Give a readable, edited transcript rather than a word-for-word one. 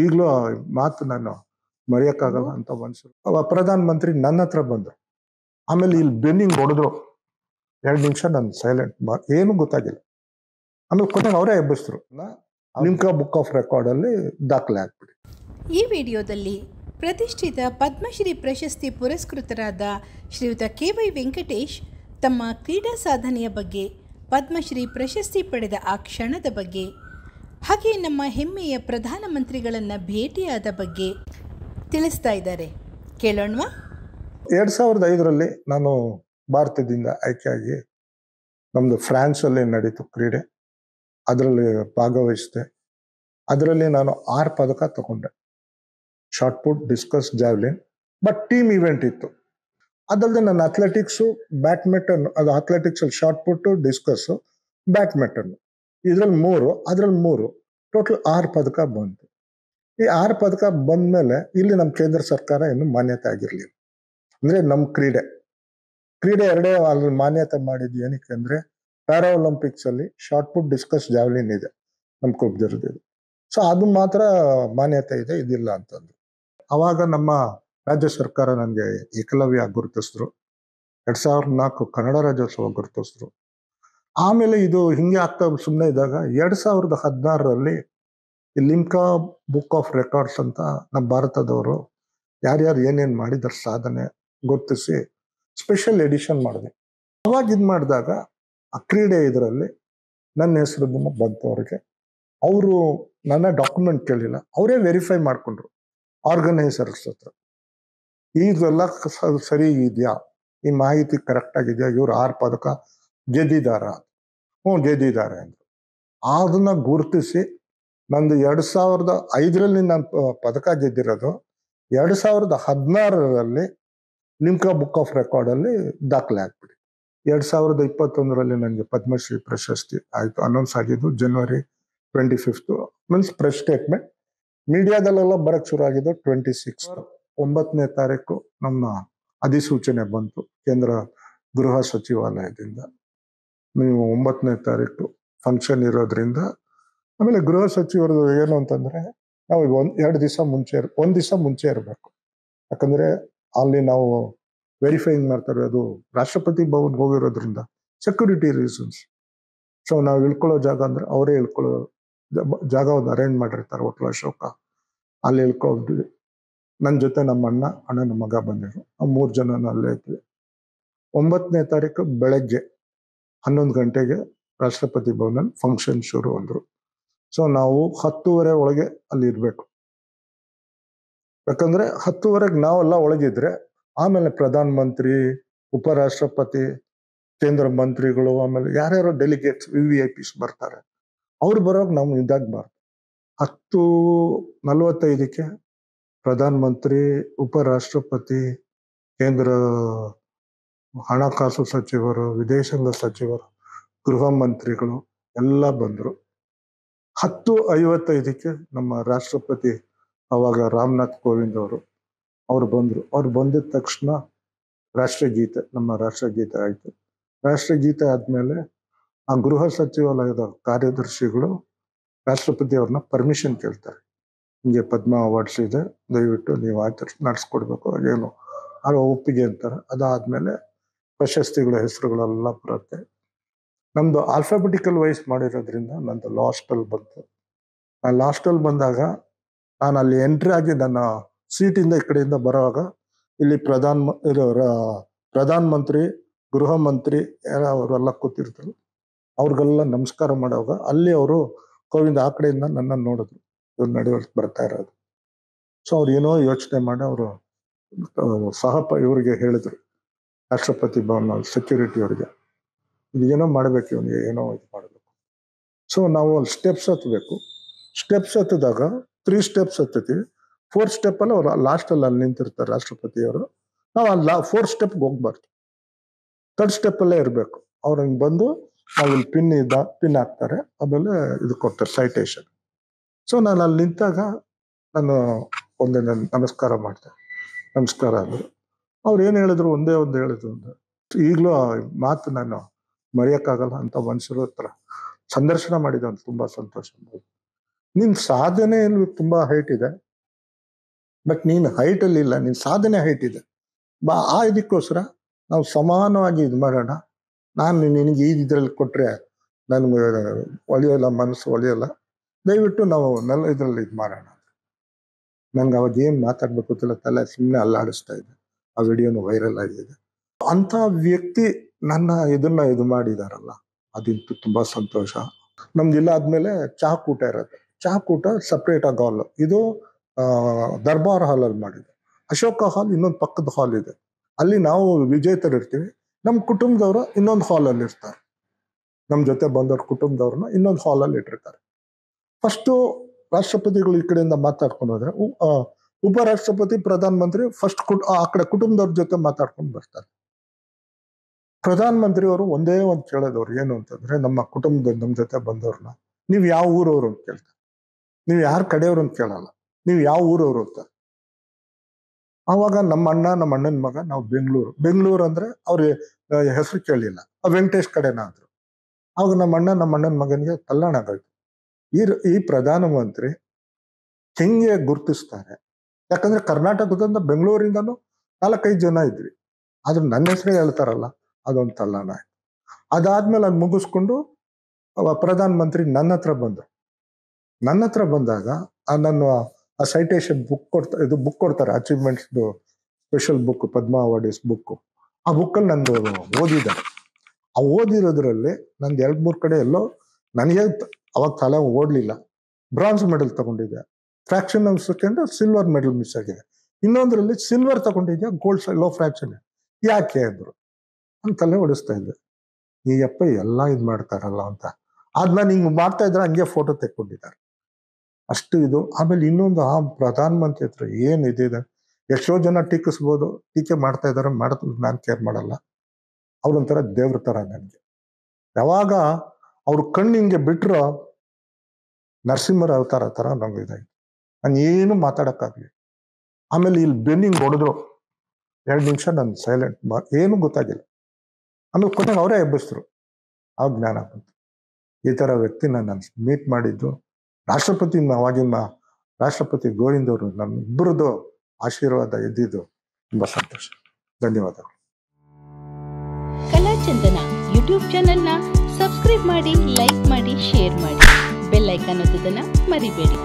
ಈಗಲೂ ಆ ಮಾತು ನಾನು ಮರೆಯೋಕ್ಕಾಗಲ್ಲ ಅಂತ ಮನುಷ್ಯರು. ಪ್ರಧಾನ ಮಂತ್ರಿ ನನ್ನ ಹತ್ರ ಬಂದರು. ಆಮೇಲೆ ಇಲ್ಲಿ ಬೆನ್ನಿಂಗ್ ಹೊಡೆದ್ರು. 2 ನಿಮಿಷ ನಾನು ಸೈಲೆಂಟ್, ಏನೂ ಗೊತ್ತಾಗಿಲ್ಲ. ಆಮೇಲೆ ಕೊನೆಗೆ ಅವರೇ ಎಬ್ಬಿಸಿದ್ರು. ನಿಮ್ಕಾ ಬುಕ್ ಆಫ್ ರೆಕಾರ್ಡಲ್ಲಿ ದಾಖಲೆ ಹಾಕ್ಬಿಡಿ. ಈ ವಿಡಿಯೋದಲ್ಲಿ ಪ್ರತಿಷ್ಠಿತ ಪದ್ಮಶ್ರೀ ಪ್ರಶಸ್ತಿ ಪುರಸ್ಕೃತರಾದ ಶ್ರೀಯುತ KY ವೆಂಕಟೇಶ್ ತಮ್ಮ ಕ್ರೀಡಾ ಸಾಧನೆಯ ಬಗ್ಗೆ, ಪದ್ಮಶ್ರೀ ಪ್ರಶಸ್ತಿ ಪಡೆದ ಆ ಕ್ಷಣದ ಬಗ್ಗೆ, ಹಾಗೆ ನಮ್ಮ ಹೆಮ್ಮೆಯ ಪ್ರಧಾನಮಂತ್ರಿಗಳನ್ನು ಭೇಟಿಯಾದ ಬಗ್ಗೆ ತಿಳಿಸ್ತಾ ಇದ್ದಾರೆ. ಕೇಳೋಣವಾ? 2005ರಲ್ಲಿ ನಾನು ಭಾರತದಿಂದ ಆಯ್ಕೆಯಾಗಿ ನಮ್ಮದು ಫ್ರಾನ್ಸಲ್ಲಿ ನಡೀತು ಕ್ರೀಡೆ. ಅದರಲ್ಲಿ ಭಾಗವಹಿಸಿದೆ. ಅದರಲ್ಲಿ ನಾನು 6 ಪದಕ ತಗೊಂಡೆ. Short put, discus, javelin. But team event ಇತ್ತು. ಅದಲ್ಲದೆ ನನ್ನ ಅಥ್ಲೆಟಿಕ್ಸು, ಬ್ಯಾಡ್ಮಿಂಟನ್, ಅದು ಅಥ್ಲೆಟಿಕ್ಸಲ್ಲಿ ಶಾರ್ಟ್ ಪುಟ್ಟು, ಡಿಸ್ಕಸ್ಸು, ಬ್ಯಾಡ್ಮಿಂಟನ್ನು, ಇದರಲ್ಲಿ 3, ಅದರಲ್ಲಿ 3, ಟೋಟಲ್ 6 ಪದಕ ಬಂತು. ಈ 6 ಪದಕ ಬಂದಮೇಲೆ ಇಲ್ಲಿ ನಮ್ಮ ಕೇಂದ್ರ ಸರ್ಕಾರ ಇನ್ನೂ ಮಾನ್ಯತೆ ಆಗಿರಲಿಲ್ಲ. ಅಂದರೆ ನಮ್ಮ ಕ್ರೀಡೆ 2 ಅಲ್ಲಿ ಮಾನ್ಯತೆ ಮಾಡಿದ್ದು ಏನಕ್ಕೆ ಅಂದರೆ, ಪ್ಯಾರಾ ಒಲಿಂಪಿಕ್ಸಲ್ಲಿ ಶಾರ್ಟ್ ಪುಟ್, ಡಿಸ್ಕಸ್, ಜಾವ್ಲಿನ್ ಇದೆ ನಮ್ಮ ಕುಬ್ಜರದ್ದು. ಸೊ ಅದು ಮಾತ್ರ ಮಾನ್ಯತೆ ಇದೆ, ಇದಿಲ್ಲ ಅಂತಂದು. ಅವಾಗ ನಮ್ಮ ರಾಜ್ಯ ಸರ್ಕಾರ ನನಗೆ ಏಕಲವ್ಯ ಗುರುತಿಸಿದ್ರು. 2004 ಕನ್ನಡ ರಾಜ್ಯೋತ್ಸವ ಗುರುತಿಸಿದ್ರು. ಆಮೇಲೆ ಇದು ಹಿಂಗೆ ಆಗ್ತಾ ಸುಮ್ಮನೆ ಇದ್ದಾಗ 2016ರಲ್ಲಿ ಈ ಲಿಮ್ಕಾ ಬುಕ್ ಆಫ್ ರೆಕಾರ್ಡ್ಸ್ ಅಂತ ನಮ್ಮ ಭಾರತದವರು ಯಾರ್ಯಾರು ಏನೇನು ಮಾಡಿದಾರೆ ಸಾಧನೆ ಗುರುತಿಸಿ ಸ್ಪೆಷಲ್ ಎಡಿಷನ್ ಮಾಡಿದೆ. ಅವಾಗ ಇದು ಮಾಡಿದಾಗ ಆ ಕ್ರೀಡೆ ಇದರಲ್ಲಿ ನನ್ನ ಹೆಸರು ಬಂತು ಅವ್ರಿಗೆ. ಅವರು ನನ್ನ ಡಾಕ್ಯುಮೆಂಟ್ ಕೇಳಿಲ್ಲ, ಅವರೇ ವೆರಿಫೈ ಮಾಡಿಕೊಂಡ್ರು ಆರ್ಗನೈಸರ್ಸ್ ಹತ್ರ. ಈಗೆಲ್ಲ ಸರಿ ಇದೆಯಾ, ಈ ಮಾಹಿತಿ ಕರೆಕ್ಟ್ ಆಗಿದೆಯಾ, ಇವ್ರು 6 ಪದಕ ಗೆದ್ದಿದಾರ? ಗೆದ್ದಿದ್ದಾರೆ ಅಂದರು. ಅದನ್ನ ಗುರುತಿಸಿ ನಂದು 2005ರಲ್ಲಿ ನಾನು ಪದಕ ಗೆದ್ದಿರೋದು, 2016ರಲ್ಲಿ ಲಿಮ್ಕಾ ಬುಕ್ ಆಫ್ ರೆಕಾರ್ಡಲ್ಲಿ ದಾಖಲೆ ಹಾಕ್ಬಿಡಿ. 2021ರಲ್ಲಿ ನನಗೆ ಪದ್ಮಶ್ರೀ ಪ್ರಶಸ್ತಿ ಆಯಿತು. ಅನೌನ್ಸ್ ಆಗಿದ್ದು January 25th. Means press statement. ಮೀಡಿಯಾದಲ್ಲೆಲ್ಲ ಬರಕ್ಕೆ ಶುರು ಆಗಿದ್ದು 26th. 9ನೇ ತಾರೀಕು ನಮ್ಮ ಅಧಿಸೂಚನೆ ಬಂತು ಕೇಂದ್ರ ಗೃಹ ಸಚಿವಾಲಯದಿಂದ. ನೀವು 9ನೇ ತಾರೀಕು ಫಂಕ್ಷನ್ ಇರೋದ್ರಿಂದ. ಆಮೇಲೆ ಗೃಹ ಸಚಿವರು ಏನು ಅಂತಂದರೆ, ನಾವು 1 ದಿವಸ ಮುಂಚೆ ಇರಬೇಕು. ಯಾಕಂದರೆ ಅಲ್ಲಿ ನಾವು ವೆರಿಫೈಯಿಂಗ್ ಮಾಡ್ತಾರೆ. ಅದು ರಾಷ್ಟ್ರಪತಿ ಭವನ್ಗೆ ಹೋಗಿರೋದ್ರಿಂದ ಸೆಕ್ಯೂರಿಟಿ ರೀಸನ್ಸ್. ಸೊ ನಾವು ಇಳ್ಕೊಳ್ಳೋ ಜಾಗ ಅಂದರೆ ಅವರೇ ಇಳ್ಕೊಳ್ಳೋ ಜಾಗ ಒಂದು ಅರೇಂಜ್ ಮಾಡಿರ್ತಾರೆ, ಹೋಟ್ಲ್ ಅಶೋಕ. ಅಲ್ಲಿ ಇಳ್ಕೊಂಡ್ವಿ. ನನ್ನ ಜೊತೆ ನಮ್ಮ ಅಣ್ಣನ ಮಗ ಬಂದಿದ್ರು. ಆ 3 ಜನನ ಅಲ್ಲೇ ಇದ್ವಿ. 9ನೇ ತಾರೀಕು ಬೆಳಗ್ಗೆ 11 ಗಂಟೆಗೆ ರಾಷ್ಟ್ರಪತಿ ಭವನಲ್ಲಿ ಫಂಕ್ಷನ್ ಶುರು ಅಂದರು. ಸೊ ನಾವು 10:30 ಒಳಗೆ ಅಲ್ಲಿ ಇರಬೇಕು. ಯಾಕಂದ್ರೆ 10:30ಗೆ ನಾವೆಲ್ಲ ಒಳಗಿದ್ರೆ ಆಮೇಲೆ ಪ್ರಧಾನ ಮಂತ್ರಿ, ಉಪರಾಷ್ಟ್ರಪತಿ, ಕೇಂದ್ರ ಮಂತ್ರಿಗಳು, ಆಮೇಲೆ ಯಾರ್ಯಾರೋ ಡೆಲಿಗೇಟ್ಸ್, VVIPs ಬರ್ತಾರೆ. ಅವ್ರು ಬರೋವಾಗ ನಾವು ಇದಾಗಬಾರ್ದು. 10:45ಕ್ಕೆ ಪ್ರಧಾನ ಮಂತ್ರಿ, ಉಪರಾಷ್ಟ್ರಪತಿ, ಕೇಂದ್ರ ಹಣಕಾಸು ಸಚಿವರು, ವಿದೇಶಾಂಗ ಸಚಿವರು, ಗೃಹ ಮಂತ್ರಿಗಳು ಎಲ್ಲ ಬಂದರು. 10:55ಕ್ಕೆ ನಮ್ಮ ರಾಷ್ಟ್ರಪತಿ ಅವಾಗ ರಾಮನಾಥ್ ಕೋವಿಂದ್ ಅವರು ಬಂದರು. ಅವ್ರು ಬಂದಿದ ತಕ್ಷಣ ರಾಷ್ಟ್ರಗೀತೆ, ನಮ್ಮ ರಾಷ್ಟ್ರಗೀತೆ ಆಯಿತು. ರಾಷ್ಟ್ರಗೀತೆ ಆದಮೇಲೆ ಆ ಗೃಹ ಸಚಿವಾಲಯದ ಕಾರ್ಯದರ್ಶಿಗಳು ರಾಷ್ಟ್ರಪತಿ ಅವ್ರನ್ನ ಪರ್ಮಿಷನ್ ಕೇಳ್ತಾರೆ. ಹಿಂಗೆ ಪದ್ಮ ಅವಾರ್ಡ್ಸ್ ಇದೆ, ದಯವಿಟ್ಟು ನೀವು ನಡೆಸ್ಕೊಡ್ಬೇಕು, ಏನು ಅದು ಒಪ್ಪಿಗೆ ಅಂತಾರೆ. ಅದಾದಮೇಲೆ ಪ್ರಶಸ್ತಿಗಳ ಹೆಸರುಗಳೆಲ್ಲ ಬರುತ್ತೆ. ನಮ್ಮದು ಆಲ್ಫಾಬೆಟಿಕಲ್ ವೈಸ್ ಮಾಡಿರೋದ್ರಿಂದ ನಂದು ಲಾಸ್ಟಲ್ಲಿ ಬಂತು. ನಾನು ಲಾಸ್ಟಲ್ಲಿ ಬಂದಾಗ ನಾನು ಅಲ್ಲಿ ಎಂಟ್ರಿ ಆಗಿ ನನ್ನ ಸೀಟಿಂದ ಈ ಕಡೆಯಿಂದ ಬರೋವಾಗ ಇಲ್ಲಿ ಪ್ರಧಾನ ಮಂತ್ರಿ, ಗೃಹ ಮಂತ್ರಿ ಅವರೆಲ್ಲ ಕೂತಿರ್ತಾರೆ. ಅವ್ರಿಗೆಲ್ಲ ನಮಸ್ಕಾರ ಮಾಡುವಾಗ ಅಲ್ಲಿ ಅವರು ಕೋವಿಂದ್ ಆ ಕಡೆಯಿಂದ ನನ್ನನ್ನು ನೋಡಿದ್ರು, ಇವ್ರು ನಡೆಯೋಕ್ಕೆ ಬರ್ತಾ ಇರೋದು. ಸೊ ಅವ್ರು ಏನೋ ಯೋಚನೆ ಮಾಡಿ ಅವರು ಇವರಿಗೆ ಹೇಳಿದ್ರು, ರಾಷ್ಟ್ರಪತಿ ಭವನ ಸೆಕ್ಯೂರಿಟಿ ಅವರಿಗೆ, ಇದೇನೋ ಮಾಡಬೇಕು, ಇವನಿಗೆ ಏನೋ ಇದು ಮಾಡಬೇಕು. ಸೊ ನಾವು ಅಲ್ಲಿ ಸ್ಟೆಪ್ಸ್ ಹತ್ತಬೇಕು. ಸ್ಟೆಪ್ಸ್ ಹತ್ತಿದಾಗ 3 ಸ್ಟೆಪ್ಸ್ ಹತ್ತೀವಿ. 4th ಸ್ಟೆಪ್ಪಲ್ಲಿ ಅವ್ರು ಲಾಸ್ಟಲ್ಲಿ ಅಲ್ಲಿ ನಿಂತಿರ್ತಾರೆ ರಾಷ್ಟ್ರಪತಿಯವರು. ನಾವು ಅಲ್ಲಿ 4th ಸ್ಟೆಪ್ಗೆ ಹೋಗ್ಬಾರ್ದು, 3rd ಸ್ಟೆಪ್ಪಲ್ಲೇ ಇರಬೇಕು. ಅವ್ರು ಹಿಂಗೆ ಬಂದು ನಾವು ಇಲ್ಲಿ ಪಿನ್ ಹಾಕ್ತಾರೆ, ಆಮೇಲೆ ಇದು ಕೊಡ್ತಾರೆ ಸೈಟೇಷನ್. ಸೊ ನಾನು ಅಲ್ಲಿ ನಿಂತಾಗ ನಾನು ನಮಸ್ಕಾರ ಮಾಡಿದೆ. ನಮಸ್ಕಾರ ಅಂದರು. ಅವ್ರು ಏನು ಹೇಳಿದ್ರು, ಒಂದೇ ಹೇಳಿದ್ರು ಅಂದ್ರೆ, ಈಗಲೂ ಆ ಮಾತು ನಾನು ಮರೆಯೋಕ್ಕಾಗಲ್ಲ ಅಂತ ಮನುಷ್ಯರ ಹತ್ರ ಸಂದರ್ಶನ ಮಾಡಿದ, ತುಂಬ ಸಂತೋಷ. ನಿನ್ ಸಾಧನೆಯಲ್ಲಿ ತುಂಬಾ ಹೈಟ್ ಇದೆ, ಬಟ್ ನೀನು ಹೈಟಲ್ಲಿ ಇಲ್ಲ, ನಿನ್ ಸಾಧನೆ ಹೈಟ್ ಇದೆ. ಆ ಇದಕ್ಕೋಸ್ಕರ ನಾವು ಸಮಾನವಾಗಿ ಇದು ಮಾಡೋಣ. ನಾನು ನಿನಗೆ ಇದ್ರಲ್ಲಿ ಕೊಟ್ರೆ ನನ್ಗೆ ಒಲಿಯೋಲ್ಲ, ಮನಸ್ಸು ಒಲಿಯೋಲ್ಲ. ದಯವಿಟ್ಟು ನಾವು ಇದ್ರಲ್ಲಿ ಇದು ಮಾಡೋಣ. ನನ್ಗೆ ಅವಾಗ ಏನ್ ಮಾತಾಡ್ಬೇಕು ಗೊತ್ತಿಲ್ಲ, ತಲೆ ಸುಮ್ಮನೆ ಅಲ್ಲಾಡಿಸ್ತಾ ಇದೆ. ಆ ವಿಡಿಯೋನು ವೈರಲ್ ಆಗಿದೆ. ಅಂತ ವ್ಯಕ್ತಿ ನನ್ನ ಇದು ಮಾಡಿದಾರಲ್ಲ, ಅದಂತೂ ತುಂಬಾ ಸಂತೋಷ. ನಮ್ದಿಲ್ಲ ಆದ್ಮೇಲೆ ಚಹಾಕೂಟ ಇರುತ್ತೆ. ಚಹಾಕೂಟ ಸಪ್ರೇಟ್ ಆಗಿ ಹಾಲ್. ಇದು ದರ್ಬಾರ್ ಹಾಲ್ ಅಲ್ಲಿ ಮಾಡಿದ್ದು. ಅಶೋಕ ಹಾಲ್ ಇನ್ನೊಂದು ಪಕ್ಕದ ಹಾಲ್ ಇದೆ, ಅಲ್ಲಿ ನಾವು ವಿಜೇತರು ಇರ್ತೀವಿ. ನಮ್ಮ ಕುಟುಂಬದವರು ಇನ್ನೊಂದು ಹಾಲ್ ಅಲ್ಲಿ ಇರ್ತಾರೆ. ನಮ್ಮ ಜೊತೆ ಬಂದವ್ರ ಕುಟುಂಬದವ್ರನ್ನ ಇನ್ನೊಂದು ಹಾಲ್ ಅಲ್ಲಿ ಇಟ್ಟಿರ್ತಾರೆ. ಫಸ್ಟು ರಾಷ್ಟ್ರಪತಿಗಳು ಈ ಕಡೆಯಿಂದ ಮಾತಾಡ್ಕೊಂಡು ಹೋದ್ರೆ ಉಪರಾಷ್ಟ್ರಪತಿ, ಪ್ರಧಾನ ಮಂತ್ರಿ ಫಸ್ಟ್ ಆ ಕಡೆ ಕುಟುಂಬದವ್ರ ಜೊತೆ ಮಾತಾಡ್ಕೊಂಡು ಬರ್ತಾರೆ. ಪ್ರಧಾನ ಮಂತ್ರಿ ಅವರು ಒಂದೇ ಒಂದು ಕೇಳೋದವ್ರು ಏನು ಅಂತಂದ್ರೆ, ನಮ್ಮ ಕುಟುಂಬದ ನಮ್ಮ ಜೊತೆ ಬಂದವ್ರನ್ನ ನೀವು ಯಾವ ಊರವ್ರು ಅಂತ ಕೇಳ್ತಾರೆ. ನೀವು ಯಾರ ಕಡೆಯವ್ರು ಅಂತ ಕೇಳಲ್ಲ, ನೀವು ಯಾವ ಊರವ್ರು ಅಂತ. ಆವಾಗ ನಮ್ಮ ಅಣ್ಣನ ಮಗ, ನಾವು ಬೆಂಗಳೂರು ಅಂದ್ರೆ ಅವ್ರ ಹೆಸರು ಕೇಳಲಿಲ್ಲ, ವೆಂಕಟೇಶ್ ಕಡೆನ ಅಂದ್ರು. ಆವಾಗ ನಮ್ಮ ಅಣ್ಣನ ಮಗನಿಗೆ ಕಲ್ಯಾಣ ಆಗೋಯ್ತು. ಈ ಪ್ರಧಾನ ಮಂತ್ರಿ ಹೆಂಗೆ ಗುರ್ತಿಸ್ತಾರೆ? ಯಾಕಂದ್ರೆ ಕರ್ನಾಟಕದಿಂದ ಬೆಂಗಳೂರಿಂದನೂ 4-5 ಜನ ಇದ್ವಿ, ಆದ್ರೆ ನನ್ನ ಹೆಸರೇ ಹೇಳ್ತಾರಲ್ಲ, ಅದೊಂದು ತಲ್ಲಾಣ ಆಯ್ತು. ಅದಾದ್ಮೇಲೆ ಅದು ಮುಗಿಸ್ಕೊಂಡು ಪ್ರಧಾನ ಮಂತ್ರಿ ನನ್ನ ಹತ್ರ ಬಂದಾಗ ನಾನು ಆ ಸೈಟೇಷನ್ ಬುಕ್ ಕೊಡ್ತಾರೆ, ಅಚೀವ್ಮೆಂಟ್ಸ್ ಸ್ಪೆಷಲ್ ಬುಕ್, ಪದ್ಮ ಅವಾರ್ಡ್ಸ್ ಬುಕ್. ಆ ಬುಕ್ಕಲ್ಲಿ ನಂದು ಓದಿದ್ದಾರೆ. ಆ ಓದಿರೋದ್ರಲ್ಲಿ ನಂದು 2-3 ಕಡೆ ಎಲ್ಲೋ ನನಗೆ ಅವಾಗ ತಲೆ ಓಡ್ಲಿಲ್ಲ. ಬ್ರಾನ್ಸ್ ಮೆಡಲ್ ತಗೊಂಡಿದ್ದೆ, fraction of second silver medal miss ಆಗಿದೆ. ಇನ್ನೊಂದ್ರಲ್ಲಿ ಸಿಲ್ವರ್ ತಗೊಂಡಿದ್ಯಾ, ಗೋಲ್ಡ್ ಲೋ ಫ್ರಾಕ್ಷನ್, ಯಾಕೆ ಅಂದ್ರು. ನಾನು ತಲೆ ಓಡಿಸ್ತಾ ಇದ್ದೆ, ಈ ಅಪ್ಪ ಎಲ್ಲ ಇದು ಮಾಡ್ತಾರಲ್ಲ ಅಂತ. ಅದ್ ನಾನು ಹಿಂಗ್ ಮಾಡ್ತಾ ಇದ್ರೆ ಹಂಗೆ ಫೋಟೋ ತೆಕ್ಕೊಂಡಿದ್ದಾರೆ, ಅಷ್ಟು ಇದು. ಆಮೇಲೆ ಇನ್ನೊಂದು, ಆ ಪ್ರಧಾನ ಮಂತ್ರಿ ಹತ್ರ ಏನ್ ಇದಿದೆ, ಎಷ್ಟೋ ಜನ ಟೀಕಿಸ್ಬೋದು, ಟೀಕೆ ಮಾಡ್ತಾ ಇದಾರೆ, ನಾನು ಕೇರ್ ಮಾಡಲ್ಲ. ಅವ್ರೊಂಥರ ದೇವ್ರ ತರ ನನಗೆ. ಯಾವಾಗ ಅವ್ರ ಕಣ್ಣು ಹಿಂಗೆ ಬಿಟ್ರು ನರಸಿಂಹರ ಅವತಾರ ತರ ನಂಗೆ ಇದಾಯ್ತು. ನಾನು ಏನು ಮಾತಾಡಕ್ಕಾಗ್ಲಿ. ಆಮೇಲೆ ಇಲ್ಲಿ ಬೆನ್ನಿಂಗ್ ಹೊಡೆದ್ರು, 2 ನಿಮಿಷ ನಾನು ಸೈಲೆಂಟ್, ಏನು ಗೊತ್ತಾಗಿಲ್ಲ. ಆಮೇಲೆ ಕೊನೆಗೆ ಅವರೇ ಎಬ್ಬಿಸಿದ್ರು. ಆ ಜ್ಞಾನ ಬಂತು. ಈ ತರ ವ್ಯಕ್ತಿನ ನಾನು ಮೀಟ್ ಮಾಡಿದ್ದು, ಅವಾಗಿನ ರಾಷ್ಟ್ರಪತಿ ಗೋವಿಂದ್ ಅವರು ನಮ್ಮಿಬ್ಬರದು ಆಶೀರ್ವಾದ ಇದ್ದಿದ್ದು ತುಂಬಾ ಸಂತೋಷ. ಧನ್ಯವಾದಗಳು. ಕಲಾಚಂದನ ಯೂಟ್ಯೂಬ್ ಚಾನೆಲ್ನ ಸಬ್ಸ್ಕ್ರೈಬ್ ಮಾಡಿ, ಲೈಕ್ ಮಾಡಿ, ಶೇರ್ ಮಾಡಿ. ಬೆಲ್ ಐಕಾನ್ ಒತ್ತೋದನ್ನ ಮರಿಬೇಡಿ.